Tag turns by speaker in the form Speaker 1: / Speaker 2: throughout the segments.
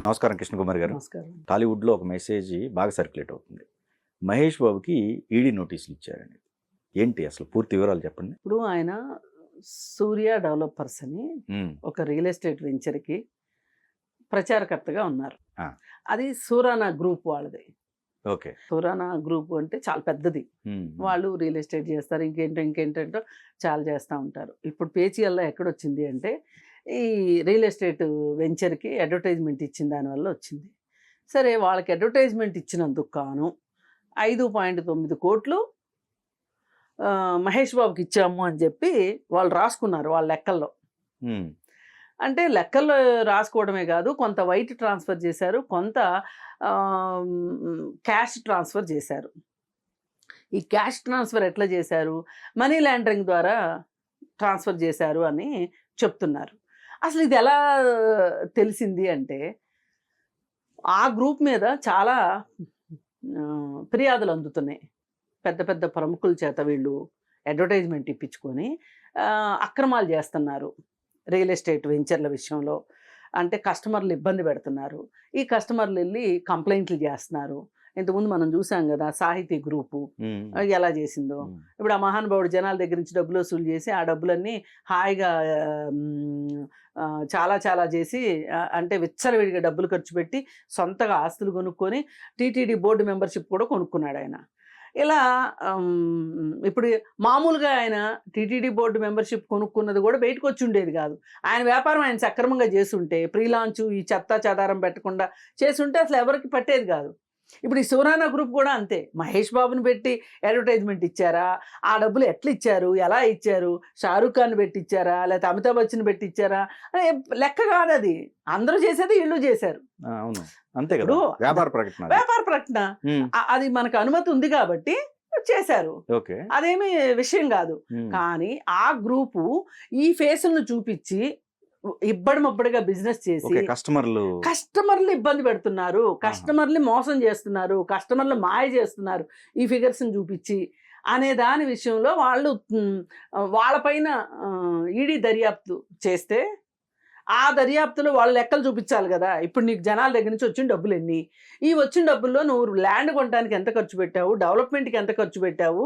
Speaker 1: నమస్కారం కృష్ణ కుమార్ గారు.
Speaker 2: నమస్కారం.
Speaker 1: టాలీవుడ్లో ఒక మెసేజ్ బాగా సర్క్యులేట్ అవుతుంది. మహేష్ బాబుకి ఈడీ నోటీసులు ఇచ్చారండి. ఏంటి అసలు పూర్తి వివరాలు చెప్పండి.
Speaker 2: ఇప్పుడు ఆయన సూర్య డెవలపర్స్ అని ఒక రియల్ ఎస్టేట్ వెంచర్కి ప్రచారకర్తగా ఉన్నారు. అది సూరానా గ్రూప్ వాళ్ళది.
Speaker 1: ఓకే.
Speaker 2: సూరానా గ్రూప్ అంటే చాలా పెద్దది. వాళ్ళు రియల్ ఎస్టేట్ చేస్తారు, ఇంకేంటంటే చాలా చేస్తూ ఉంటారు. ఇప్పుడు పేచీల్లో ఎక్కడొచ్చింది అంటే ఈ రియల్ ఎస్టేట్ వెంచర్కి అడ్వర్టైజ్మెంట్ ఇచ్చిన దానివల్ల వచ్చింది. సరే, వాళ్ళకి అడ్వర్టైజ్మెంట్ ఇచ్చినందుకు కాను 5.9 కోట్లు మహేష్ బాబుకి ఇచ్చాము అని చెప్పి వాళ్ళు రాసుకున్నారు వాళ్ళ లెక్కల్లో. అంటే లెక్కల్లో రాసుకోవడమే కాదు, కొంత వైట్ ట్రాన్స్ఫర్ చేశారు, కొంత క్యాష్ ట్రాన్స్ఫర్ చేశారు. ఈ క్యాష్ ట్రాన్స్ఫర్ ఎట్లా చేశారు? మనీ లాండరింగ్ ద్వారా ట్రాన్స్ఫర్ చేశారు అని చెప్తున్నారు. అసలు ఇది ఎలా తెలిసింది అంటే, ఆ గ్రూప్ మీద చాలా ఫిర్యాదులు అందుతున్నాయి. పెద్ద పెద్ద ప్రముఖుల చేత వీళ్ళు అడ్వర్టైజ్మెంట్ ఇప్పించుకొని అక్రమాలు చేస్తున్నారు రియల్ ఎస్టేట్ వెంచర్ల విషయంలో. అంటే కస్టమర్లు ఇబ్బంది పెడుతున్నారు. ఈ కస్టమర్లు వెళ్ళి కంప్లైంట్లు చేస్తున్నారు. ఇంతకుముందు మనం చూసాం కదా సాహితీ గ్రూపు ఎలా చేసిందో. ఇప్పుడు ఆ మహానుభావుడు జనాల దగ్గర నుంచి డబ్బులు వసూలు చేసి ఆ డబ్బులన్నీ హాయిగా చాలా చాలా చేసి, అంటే విచ్చలవిడిగా డబ్బులు ఖర్చు పెట్టి సొంతగా ఆస్తులు కొనుక్కొని టీటీడీ బోర్డు మెంబర్షిప్ కూడా కొనుక్కున్నాడు ఆయన. ఇలా ఇప్పుడు మామూలుగా ఆయన టీటీడీ బోర్డు మెంబర్షిప్ కొనుక్కున్నది కూడా బయటకు వచ్చి ఉండేది కాదు. ఆయన వ్యాపారం ఆయన సక్రమంగా చేసుంటే, ప్రీ లాంచ్ ఈ చెత్తా చెదారం పెట్టకుండా చేసుంటే అసలు ఎవరికి పట్టేది కాదు. ఇప్పుడు ఈ సూరానా గ్రూప్ కూడా అంతే. మహేష్ బాబుని పెట్టి అడ్వర్టైజ్మెంట్ ఇచ్చారా? ఆ డబ్బులు ఎట్లా ఇచ్చారు, ఎలా ఇచ్చారు? షారూఖ్ ఖాన్ పెట్టి ఇచ్చారా, లేకపోతే అమితాబ్ బచ్చన్ పెట్టి ఇచ్చారా? లెక్క కాదు అది. అందరూ చేసేది వీళ్ళు చేశారు.
Speaker 1: అంతే కదా, వ్యాపార
Speaker 2: ప్రకటన. అది మనకు అనుమతి ఉంది కాబట్టి చేశారు, అదేమి విషయం కాదు. కానీ ఆ గ్రూపు ఈ ఫేసులను చూపించి ఇబ్బడిమబ్బడిగా బిజినెస్ చేసి కస్టమర్లు ఇబ్బంది పెడుతున్నారు, కస్టమర్లు మోసం చేస్తున్నారు, కస్టమర్లు మాయ చేస్తున్నారు ఈ ఫిగర్స్ని చూపించి అనే దాని విషయంలో వాళ్ళు వాళ్ళపైన ఈడీ దర్యాప్తు చేస్తే, ఆ దర్యాప్తులో వాళ్ళ లెక్కలు చూపించాలి కదా. ఇప్పుడు నీకు జనాల దగ్గర నుంచి వచ్చిన డబ్బులు ఎన్ని, ఈ వచ్చిన డబ్బుల్లో నువ్వు ల్యాండ్ కొనడానికి ఎంత ఖర్చు పెట్టావు, డెవలప్మెంట్కి ఎంత ఖర్చు పెట్టావు,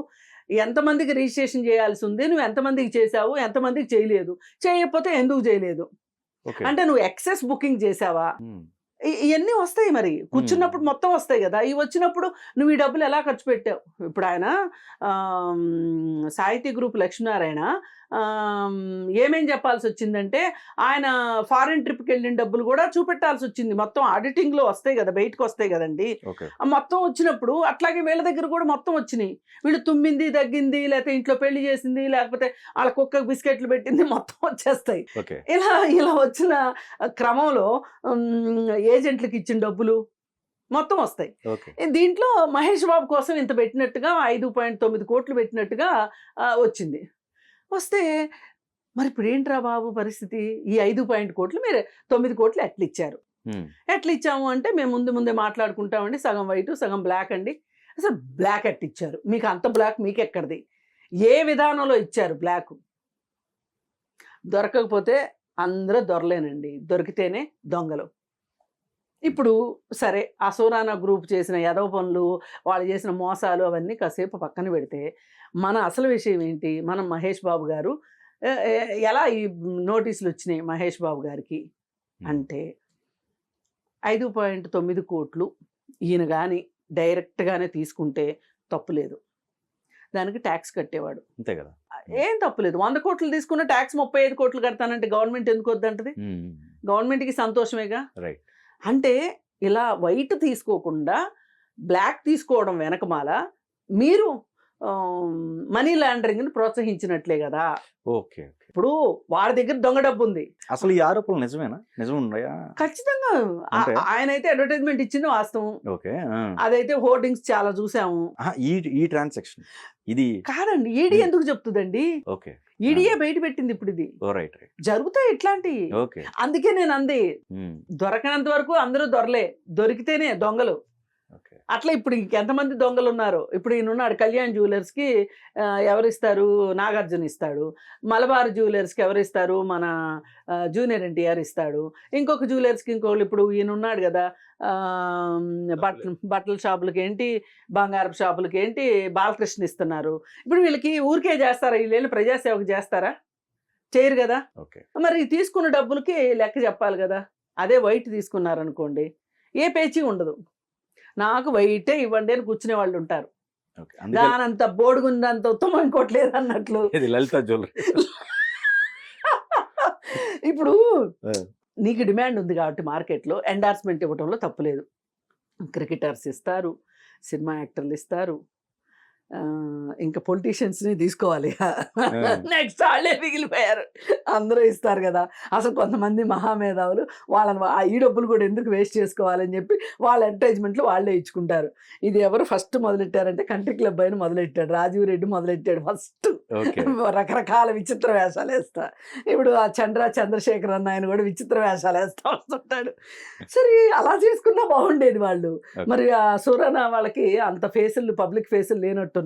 Speaker 2: ఎంతమందికి రిజిస్ట్రేషన్ చేయాల్సి ఉంది, నువ్వు ఎంతమందికి చేసావు, ఎంతమందికి చేయలేదు, చేయకపోతే ఎందుకు చేయలేదు, అంటే నువ్వు ఎక్సెస్ బుకింగ్ చేసావా, ఇవన్నీ వస్తాయి. మరి కూర్చున్నప్పుడు మొత్తం వస్తాయి కదా. ఇవి వచ్చినప్పుడు నువ్వు ఈ డబ్బులు ఎలా ఖర్చు పెట్టావు. ఇప్పుడు ఆయన సాహితీ గ్రూప్ లక్ష్మీనారాయణ ఏమేం చెప్పాల్సి వచ్చిందంటే, ఆయన ఫారిన్ ట్రిప్కి వెళ్ళిన డబ్బులు కూడా చూపెట్టాల్సి వచ్చింది. మొత్తం ఆడిటింగ్లో వస్తాయి కదా, బయటకు వస్తాయి కదండి. మొత్తం వచ్చినప్పుడు అట్లాగే వీళ్ళ దగ్గర కూడా మొత్తం వచ్చినాయి. వీళ్ళు తుమ్మింది, తగ్గింది, లేకపోతే ఇంట్లో పెళ్లి చేసింది, లేకపోతే వాళ్ళ కుక్కకు బిస్కెట్లు పెట్టింది, మొత్తం వచ్చేస్తాయి. ఇలా వచ్చిన క్రమంలో ఏజెంట్లకు ఇచ్చిన డబ్బులు మొత్తం వస్తాయి. దీంట్లో మహేష్ బాబు కోసం ఇంత పెట్టినట్టుగా 5.9 కోట్లు పెట్టినట్టుగా వచ్చింది. వస్తే మరి ఇప్పుడు ఏంట్రా బాబు పరిస్థితి? ఈ 5 కోట్లు మీరు 9 కోట్లు ఎట్లా ఇచ్చారు? ఎట్లా ఇచ్చాము అంటే, మేము ముందే మాట్లాడుకుంటామండి, సగం వైట్ సగం బ్లాక్ అండి. అసలు బ్లాక్ ఎట్లా ఇచ్చారు? మీకు అంత బ్లాక్ మీకు ఎక్కడిది? ఏ విధానంలో ఇచ్చారు బ్లాక్? దొరకకపోతే అందరూ దొరలేనండి, దొరికితేనే దొంగలు. ఇప్పుడు సరే, ఆ సూరానా గ్రూప్ చేసిన ఎదవ పనులు, వాళ్ళు చేసిన మోసాలు అవన్నీ కాసేపు పక్కన పెడితే, మన అసలు విషయం ఏంటి? మనం మహేష్ బాబు గారు ఎలా ఈ నోటీసులు వచ్చినాయి మహేష్ బాబు గారికి అంటే, 5.9 కోట్లు ఈయన కానీ డైరెక్ట్గానే తీసుకుంటే తప్పులేదు, దానికి ట్యాక్స్ కట్టేవాడు, అంతే కదా, ఏం తప్పులేదు. 100 కోట్లు తీసుకున్న ట్యాక్స్ 35 కోట్లు కడతానంటే గవర్నమెంట్ ఎందుకు వద్దంటది? గవర్నమెంట్కి సంతోషమేగా. అంటే ఇలా వైట్ తీసుకోకుండా బ్లాక్ తీసుకోవడం వెనకమాల మీరు మనీ లాండరింగ్ని ప్రోత్సహించినట్లే కదా.
Speaker 1: ఓకే.
Speaker 2: ఇప్పుడు వాడి దగ్గర దొంగ డబ్బు ఉంది.
Speaker 1: అసలు ఈ ఆరోపణలు నిజమేనా? నిజమున్నాయా?
Speaker 2: ఖచ్చితంగా. ఆయన అయితే అడ్వర్టైజ్మెంట్ ఇచ్చింది వాస్తవం. అదైతే హోర్డింగ్స్ చాలా చూసాము.
Speaker 1: ఈ ట్రాన్సాక్షన్ ఇది కాదండి,
Speaker 2: ఈడీ ఎందుకు చెప్తుందండి? ఈడీఏ బయట పెట్టింది. ఇప్పుడు ఇది జరుగుతాయి ఇట్లాంటివి. అందుకే నేను అంది, దొరకనంత వరకు అందరూ దొరలే, దొరికితేనే దొంగలు. అట్లా ఇప్పుడు ఇంకెంతమంది దొంగలు ఉన్నారు. ఇప్పుడు ఈయనున్నాడు కళ్యాణ్ జ్యువెలర్స్‌కి ఎవరిస్తారు? నాగార్జున ఇస్తాడు. మలబార్ జ్యువెలర్స్‌కి ఎవరిస్తారు? మన జూనియర్ ఎన్టీఆర్ ఇస్తాడు. ఇంకొక జ్యువెలర్స్‌కి ఇంకోళ్ళు ఇప్పుడు ఈయనున్నాడు గదా! బట్టల షాపులకేంటి, బంగారపు షాపులకేంటి బాలకృష్ణ ఇస్తున్నారు. ఇప్పుడు వీళ్ళకి ఊరికే చేస్తారా? ఈళ్ళేళ్ళు ప్రజాసేవకు చేస్తారా? చేయరు గదా!
Speaker 1: ఓకే.
Speaker 2: మరి తీసుకున్న డబ్బులకి లెక్క చెప్పాలి గదా! అదే వైట్ తీసుకున్నారనుకోండి, ఏ పేచీ ఉండదు. నాకు వైటే ఇవ్వండి అని కూర్చునే వాళ్ళు ఉంటారు.
Speaker 1: ఓకే. అందుకే
Speaker 2: దానంత బోడుగుందంత ఉత్తమం ఇంకోటి లేదన్నట్లు.
Speaker 1: ఇది లలిత జ్యువెలరీ.
Speaker 2: ఇప్పుడు
Speaker 1: ఆ!
Speaker 2: నీకు డిమాండ్ ఉంది కాబట్టి మార్కెట్‌లో ఎండార్స్‌మెంట్ ఇవ్వటంలో తప్పులేదు. క్రికెటర్స్ ఇస్తారు, సినిమా యాక్టర్లు ఇస్తారు. ఇంకా పొలిటీషియన్స్‌ని తీసుకోవాలి. నెక్స్ట్ ఆళ్ళే మిగిలిపోయారు. అందరూ ఇస్తారు గదా! అసలు కొంతమంది మహామేధావులు వాళ్ళని ఈ డబ్బులు కూడా ఎందుకు వేస్ట్ చేసుకోవాలని చెప్పి వాళ్ళ అడ్వర్టైజ్‌మెంట్‌లు వాళ్ళే ఇచ్చుకుంటారు. ఇది ఎవరు ఫస్ట్ మొదలెట్టారంటే కంట్రీ క్లబ్ ఆయన మొదలెట్టాడు. రాజీవ్ రెడ్డి మొదలెట్టాడు ఫస్ట్.
Speaker 1: ఓకే.
Speaker 2: రకరకాల విచిత్ర వేషాలేస్తా. ఇప్పుడు ఆ చంద్రశేఖర్ అన్న ఆయన కూడా విచిత్ర వేషాలేస్తా వస్తుంటాడు. సరే అలా చేసుకున్నా బాగుండేది వాళ్ళు.
Speaker 1: ఓకే.
Speaker 2: మరి ఆ సురన వాళ్ళకి అంత ఫేసులు పబ్లిక్ ఫేసులు లేనట్టున్నాయి.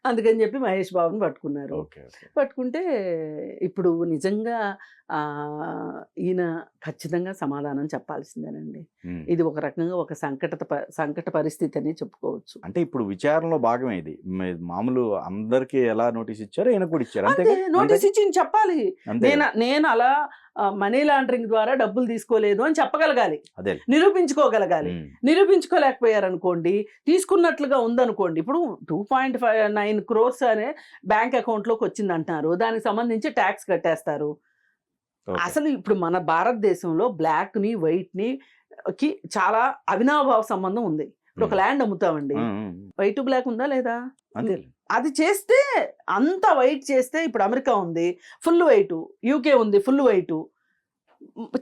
Speaker 2: అందుకని చెప్పి మహేష్ బాబుని పట్టుకున్నారు.
Speaker 1: ఓకే. ఓకే.
Speaker 2: పట్టుకుంటే ఇప్పుడు నిజంగా ఈయన ఖచ్చితంగా సమాధానం చెప్పాల్సిందేనండి.
Speaker 1: హ్మ్.
Speaker 2: ఇది ఒక రకంగా ఒక సంకట పరిస్థితి అని చెప్పుకోవచ్చు.
Speaker 1: అంటే ఇప్పుడు విచారణలో భాగమే ఇది. మామూలు అందరికీ ఎలా నోటీస్ ఇచ్చారో ఈయనకు కూడా ఇచ్చారు.
Speaker 2: అంతే
Speaker 1: అంతేగా?
Speaker 2: నోటీస్ ఇచ్చి చెప్పాలి.
Speaker 1: అంతే కదా?
Speaker 2: నేను అలా మనీ లాండరింగ్ ద్వారా డబ్బులు తీసుకోలేదు అని చెప్పగలగాలి,
Speaker 1: అదే.
Speaker 2: నిరూపించుకోగలగాలి.
Speaker 1: హ్మ్.
Speaker 2: నిరూపించుకోలేకపోయారనుకోండి, తీసుకున్నట్లుగా ఉందనుకోండి, ఇప్పుడు 2.9 crores అనే బ్యాంక్ అకౌంట్లోకి వచ్చింది అంటున్నారు. దానికి సంబంధించి ట్యాక్స్ కట్టేస్తారు.
Speaker 1: ఓకే.
Speaker 2: అసలు ఇప్పుడు మన భారతదేశంలో బ్లాక్‌ని, వైట్‌ని కి చాలా అవినాభావ సంబంధం ఉంది. ఇప్పుడు ఒక ల్యాండ్ అమ్ముతామండి,
Speaker 1: హ్మ్. హ్మ్.
Speaker 2: వైట్ బ్లాక్ ఉందా లేదా?
Speaker 1: అంతే.
Speaker 2: అది చేస్తే అంత వైట్ చేస్తే ఇప్పుడు అమెరికా ఉంది ఫుల్ వైట్, యూకే ఉంది ఫుల్ వైట్.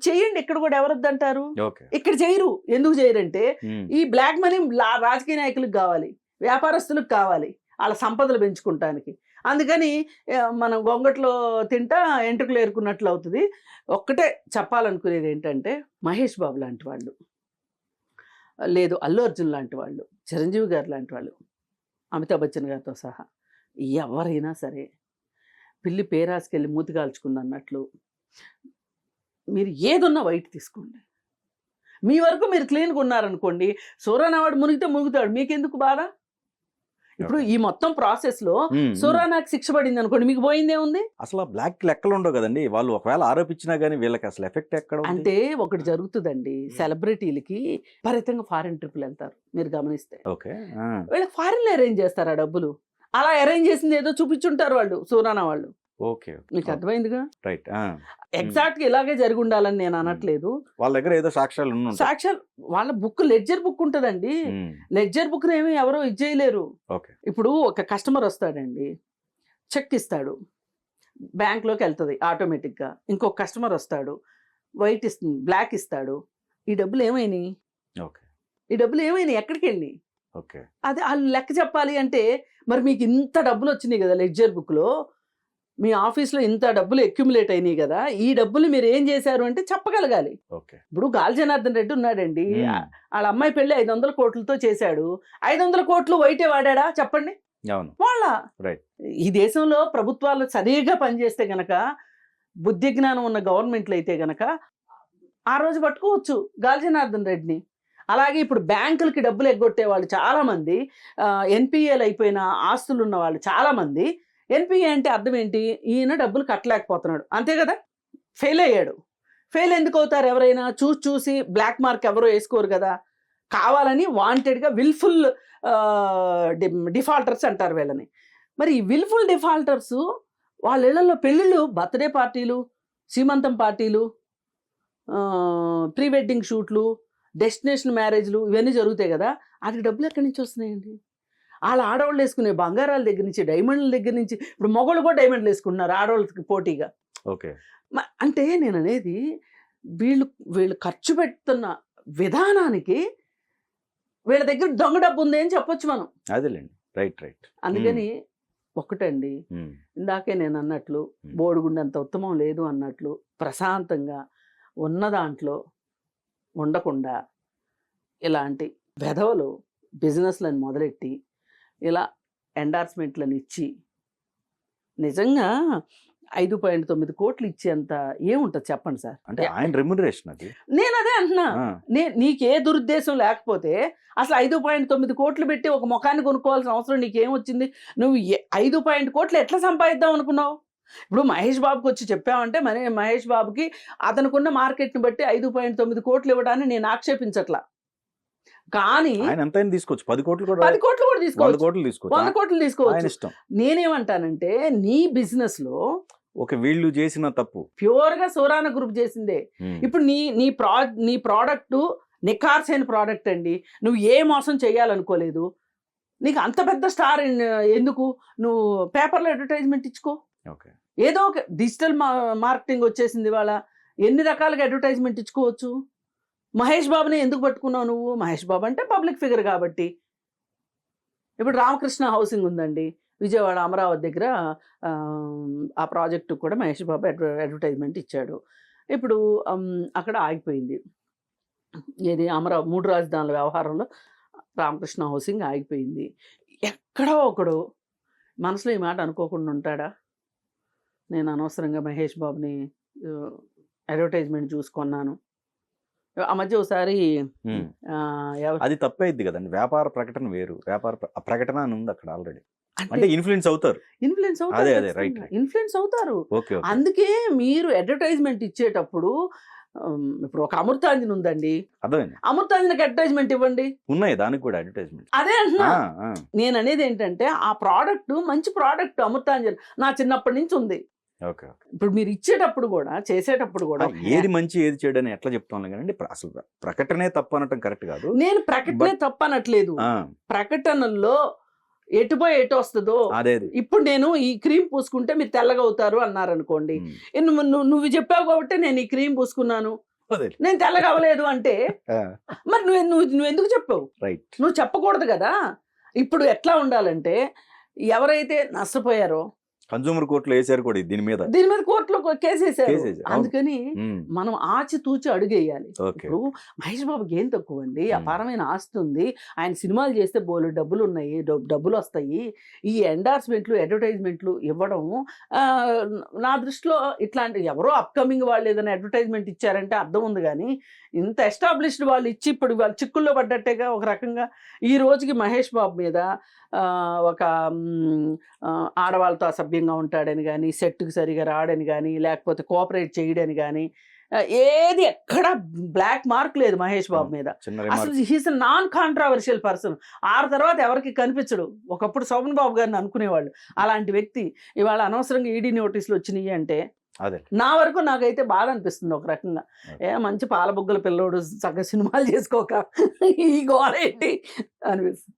Speaker 2: చేయండి, ఇక్కడ కూడా ఎవరొద్దంటారు?
Speaker 1: ఓకే.
Speaker 2: ఇక్కడ చేయరు. ఎందుకు చేయరంటే
Speaker 1: హ్మ్.
Speaker 2: ఈ బ్లాక్ మనీ రాజకీయ నాయకులకు కావాలి, వ్యాపారస్తులకు కావాలి, వాళ్ళ సంపదలు పెంచుకుంటానికి. అందుకని మనం గొంగట్లో తింటా ఎంట్రుకలు ఏరుకున్నట్లు అవుతుంది. ఒక్కటే చెప్పాలనుకునేది ఏంటంటే మహేష్ బాబు లాంటి వాళ్ళు, లేదు అల్లు అర్జున్ లాంటి వాళ్ళు, చిరంజీవి గారు లాంటి వాళ్ళు, అమితాబ్ బచ్చన్ గారితో సహా ఎవరైనా సరే పిల్లి పేరాసుకెళ్ళి మూతి కాల్చుకుంది అన్నట్లు మీరు ఏదున్నా వైట్ తీసుకోండి. మీ వరకు మీరు క్లీన్గా ఉన్నారనుకోండి, సూర్యనావాడు మునిగితే మునుగుతాడు, మీకెందుకు బాధ? ఇప్పుడు ఈ మొత్తం ప్రాసెస్లో సూర్యనాకి శిక్ష పడింది అనుకోండి, మీకు పోయిందేముంది?
Speaker 1: అసలు బ్లాక్ లెక్కలు ఉండవు కదండి. వాళ్ళు ఒకవేళ ఆరోపించినా గానీ వీళ్ళకి అసలు ఎఫెక్ట్ ఎక్కడ ఉంది?
Speaker 2: అంటే ఒకటి జరుగుతుందండి, సెలబ్రిటీలకి విపరీతంగా ఫారిన్ ట్రిప్లు వెళ్తారు మీరు గమనిస్తే.
Speaker 1: ఓకే.
Speaker 2: వీళ్ళకి ఫారిన్లో అరేంజ్ చేస్తారు ఆ డబ్బులు. అలా అరేంజ్ చేసింది ఏదో చూపించుంటారు వాళ్ళు, సూరానా వాళ్ళు.
Speaker 1: ఓకే.
Speaker 2: మీకు అర్థమైందిగా?
Speaker 1: రైట్.
Speaker 2: ఎగ్జాక్ట్గా ఇలాగే జరిగి ఉండాలని నేను అనట్లేదు.
Speaker 1: వాళ్ళ దగ్గర ఏదో సాక్ష్యాలు ఉన్నాయి.
Speaker 2: సాక్ష్యాలు వాళ్ళ బుక్, లెడ్జర్ బుక్ ఉంటుందండి. లెడ్జర్ బుక్ ఏమి ఎవరో ఇది చేయలేరు.
Speaker 1: ఓకే.
Speaker 2: ఇప్పుడు ఒక కస్టమర్ వస్తాడండి, చెక్ ఇస్తాడు, బ్యాంక్లోకి వెళ్తుంది ఆటోమేటిక్గా. ఇంకొక కస్టమర్ వస్తాడు, వైట్ ఇస్తుంది, బ్లాక్ ఇస్తాడు. ఈ డబ్బులు ఏమైనాయి?
Speaker 1: ఓకే.
Speaker 2: ఈ డబ్బులు ఏమైనాయి? ఎక్కడికి వెళ్ళి?
Speaker 1: ఓకే.
Speaker 2: అది వాళ్ళు లెక్క చెప్పాలి అంటే మరి మీకు ఇంత డబ్బులు వచ్చినాయి కదా లెడ్జర్ బుక్లో, మీ ఆఫీస్లో ఇంత డబ్బులు అక్యుములేట్ అయినాయి కదా, ఈ డబ్బులు మీరు ఏం చేశారు అంటే చెప్పగలగాలి.
Speaker 1: ఓకే.
Speaker 2: ఇప్పుడు గాలి జనార్దన్ రెడ్డి ఉన్నాడండి, వాళ్ళ అమ్మాయి పెళ్లి 500 కోట్లతో చేశాడు. 500 కోట్లు వైటే వాడా చెప్పండి?
Speaker 1: అవును.
Speaker 2: వాళ్ళ
Speaker 1: రైట్.
Speaker 2: ఈ దేశంలో ప్రభుత్వాలు సరిగా పనిచేస్తే గనక, బుద్ధి జ్ఞానం ఉన్న గవర్నమెంట్లు అయితే గనక ఆ రోజు పట్టుకోవచ్చు గాలి జనార్దన్ రెడ్డిని. అలాగే ఇప్పుడు బ్యాంకులకి డబ్బులు ఎగ్గొట్టే వాళ్ళు చాలామంది, ఎన్పిఏలు అయిపోయిన ఆస్తులు ఉన్న వాళ్ళు చాలామంది. ఎన్పిఏ అంటే అర్థం ఏంటి? ఈయన డబ్బులు కట్టలేకపోతున్నాడు, అంతే కదా, ఫెయిల్ అయ్యాడు. ఫెయిల్ ఎందుకు అవుతారు? ఎవరైనా చూసి బ్లాక్ మార్క్ ఎవరో వేసుకోరు కదా, కావాలని వాంటెడ్గా విల్ఫుల్ డిఫాల్టర్స్ అంటారు వీళ్ళని. మరి ఈ విల్ఫుల్ డిఫాల్టర్స్ వాళ్ళ ఇళ్లలో పెళ్ళిళ్ళు, బర్త్డే పార్టీలు, సీమంతం పార్టీలు, ప్రీ వెడ్డింగ్ షూట్లు, డెస్టినేషన్ మ్యారేజ్లు ఇవన్నీ జరుగుతాయి కదా, వాటికి డబ్బులు ఎక్కడి నుంచి వస్తున్నాయండి? వాళ్ళ ఆడవాళ్ళు వేసుకునే బంగారాల దగ్గర నుంచి, డైమండ్ల దగ్గర నుంచి, ఇప్పుడు మగవాళ్ళు కూడా డైమండ్లు వేసుకుంటున్నారు ఆడవాళ్ళకి పోటీగా.
Speaker 1: ఓకే.
Speaker 2: అంటే నేను అనేది వీళ్ళు ఖర్చు పెడుతున్న విధానానికి వీళ్ళ దగ్గర దొంగ డబ్బు ఉంది అని చెప్పొచ్చు మనం.
Speaker 1: అదేలేండి. రైట్. రైట్.
Speaker 2: అందుకని ఒకటండి, ఇందాకే నేను అన్నట్లు బోడిగుండంత ఉత్తమం లేదు అన్నట్లు, ప్రశాంతంగా ఉన్న దాంట్లో ఉండకుండా ఇలాంటి వెధవలు బిజినెస్లను మొదలెట్టి ఇలా ఎండార్స్మెంట్లను ఇచ్చి నిజంగా 5.9 కోట్లు ఇచ్చేంత ఏముంటుంది చెప్పండి సార్.
Speaker 1: అంటే ఆయన రెమ్యునరేషన్ అది.
Speaker 2: నేను అదే అంటున్నా,
Speaker 1: ఆ,
Speaker 2: నీకే దురుద్దేశం లేకపోతే అసలు 5.9 కోట్లు పెట్టి ఒక ముఖాన్ని కొనుక్కోవాల్సిన అవసరం నీకేమొచ్చింది? నువ్వు 5 కోట్లు ఎట్లా సంపాదిద్దాం అనుకున్నావు? ఇప్పుడు మహేష్ బాబుకి వచ్చి చెప్పామంటే మహేష్ బాబుకి అతనుకున్న మార్కెట్ని బట్టి 5.9 కోట్లు ఇవ్వడాన్ని నేను ఆక్షేపించట్లా. కానీ
Speaker 1: ఆయన ఎంత తీసుకోవచ్చు, 10 కోట్లు కూడా,
Speaker 2: 10 కోట్లు కూడా
Speaker 1: 100
Speaker 2: తీసుకోవచ్చు,
Speaker 1: కోట్లు తీసుకోవచ్చు,
Speaker 2: 100 కోట్లు
Speaker 1: ఆయన
Speaker 2: తీసుకోవచ్చు.
Speaker 1: ఇష్టం.
Speaker 2: నేనేమంటానంటే నీ బిజినెస్ లో
Speaker 1: ఒక వీళ్ళు చేసిన తప్పు
Speaker 2: ప్యూర్ గా సోరానా గ్రూప్ చేసిందే. ఇప్పుడు నీ ప్రోడక్ట్ నిఖార్సైన ప్రోడక్ట్ అండి, నువ్వు ఏ మోసం చేయాలనుకోలేదు. నీకు అంత పెద్ద స్టార్ ఎందుకు? నువ్వు పేపర్లో అడ్వర్టైజ్మెంట్ ఇచ్చుకో.
Speaker 1: ఓకే,
Speaker 2: ఏదో ఒక డిజిటల్ మార్కెటింగ్ వచ్చేసింది ఇవాళ, ఎన్ని రకాలుగా అడ్వర్టైజ్మెంట్ ఇచ్చుకోవచ్చు. మహేష్ బాబుని ఎందుకు పట్టుకున్నావు నువ్వు? మహేష్ బాబు అంటే పబ్లిక్ ఫిగర్ కాబట్టి. ఇప్పుడు రామకృష్ణ హౌసింగ్ ఉందండి విజయవాడ అమరావతి దగ్గర, ఆ ప్రాజెక్టు కూడా మహేష్ బాబు అడ్వర్టైజ్మెంట్ ఇచ్చాడు. ఇప్పుడు అక్కడ ఆగిపోయింది. ఏది అమరావతి 3 రాజధానుల వ్యవహారంలో రామకృష్ణ హౌసింగ్ ఆగిపోయింది. ఎక్కడో ఒకడు మనసులో ఈ మాట అనుకోకుండా ఉంటాడా? నేను అనవసరంగా మహేష్ బాబుని అడ్వర్టైజ్మెంట్ చూసుకున్నాను. ఆ మధ్య ఒకసారి
Speaker 1: అది తప్పైద్ది కదండి. వ్యాపార ప్రకటన వేరు, వ్యాపార ప్రకటన అని ఉంది అక్కడ ఆల్రెడీ. అంటే ఇన్ఫ్లుయెన్స్ అవుతారు.
Speaker 2: ఇన్ఫ్లుయెన్స్ అవుతారు.
Speaker 1: ఓకే,
Speaker 2: అందుకే మీరు అడ్వర్టైజ్మెంట్ ఇచ్చేటప్పుడు ఇప్పుడు ఒక అమృతాంజన్ ఉందండి,
Speaker 1: అర్థమైంది.
Speaker 2: అమృతాంజన్కి అడ్వర్టైజ్మెంట్ ఇవ్వండి,
Speaker 1: ఉన్నాయి దానికి కూడా అడ్వర్టైజ్మెంట్.
Speaker 2: అదే అంటున్నా. నేను అనేది ఏంటంటే ఆ ప్రోడక్ట్ మంచి ప్రోడక్ట్ అమృతాంజన్ నా చిన్నప్పటి నుంచి ఉంది.
Speaker 1: ఓకే,
Speaker 2: ఇప్పుడు మీరు ఇచ్చేటప్పుడు కూడా చేసేటప్పుడు కూడా
Speaker 1: ఏది మంచి ఏది చెడు అని ఎట్లా చెప్తాను కానీ అసలు ప్రకటనే తప్పు అనటం కరెక్ట్ కాదు.
Speaker 2: నేను ప్రకటనే తప్పు అనట్లేదు. ప్రకటనల్లో ఎటుపోయి ఎటు వస్తుందో.
Speaker 1: అదే
Speaker 2: ఇప్పుడు నేను ఈ క్రీమ్ పూసుకుంటే మీరు తెల్లగా అవుతారు అన్నారనుకోండి, నువ్వు చెప్పావు కాబట్టి నేను ఈ క్రీమ్ పూసుకున్నాను, నేను తెల్లగా అవ్వలేదు అంటే మరి నువ్వు ఎందుకు చెప్పావు?
Speaker 1: రైట్,
Speaker 2: నువ్వు చెప్పకూడదు కదా. ఇప్పుడు ఎట్లా ఉండాలంటే ఎవరైతే నష్టపోయారో
Speaker 1: కన్సూమర్ కోర్టులో వేసారు కూడా దీని మీద
Speaker 2: కోర్టులో కేసేసారు. అందుకని మనం ఆచితూచి అడుగేయాలి. ఇప్పుడు మహేష్ బాబుకి ఏం తక్కువ అండి, అపారమైన ఆస్తి ఉంది, ఆయన సినిమాలు చేస్తే బోలు డబ్బులు ఉన్నాయి, డబ్బులు వస్తాయి. ఈ ఎండార్స్మెంట్లు అడ్వర్టైజ్మెంట్లు ఇవ్వడం నా దృష్టిలో ఇట్లాంటి ఎవరో అప్కమింగ్ వాళ్ళు ఏదైనా అడ్వర్టైజ్మెంట్ ఇచ్చారంటే అర్థం ఉంది. కానీ ఇంత ఎస్టాబ్లిష్డ్ వాళ్ళు ఇచ్చి ఇప్పుడు వాళ్ళు చిక్కుల్లో పడ్డట్టేగా ఒక రకంగా. ఈ రోజుకి మహేష్ బాబు మీద ఒక ఆడవాళ్ళతో అసభ్యంగా ఉంటాడని కానీ, సెట్కి సరిగా రాడని కానీ, లేకపోతే కోఆపరేట్ చేయడని కానీ, ఏది ఎక్కడ బ్లాక్ మార్క్ లేదు మహేష్ బాబు మీద. అసలు హీస్ నాన్ కాంట్రావర్షియల్ పర్సన్. తర్వాత ఎవరికి కనిపించడు. ఒకప్పుడు శోభన్ బాబు గారిని అనుకునేవాళ్ళు. అలాంటి వ్యక్తి ఇవాళ అనవసరంగా ఈడీ నోటీసులు వచ్చినాయి అంటే నా వరకు నాకైతే బాధ అనిపిస్తుంది ఒక రకంగా. మంచి పాలబుగ్గల పిల్లోడు చక్కగా సినిమాలు చేసుకోక ఈ గోల ఏంటి అనిపిస్తుంది.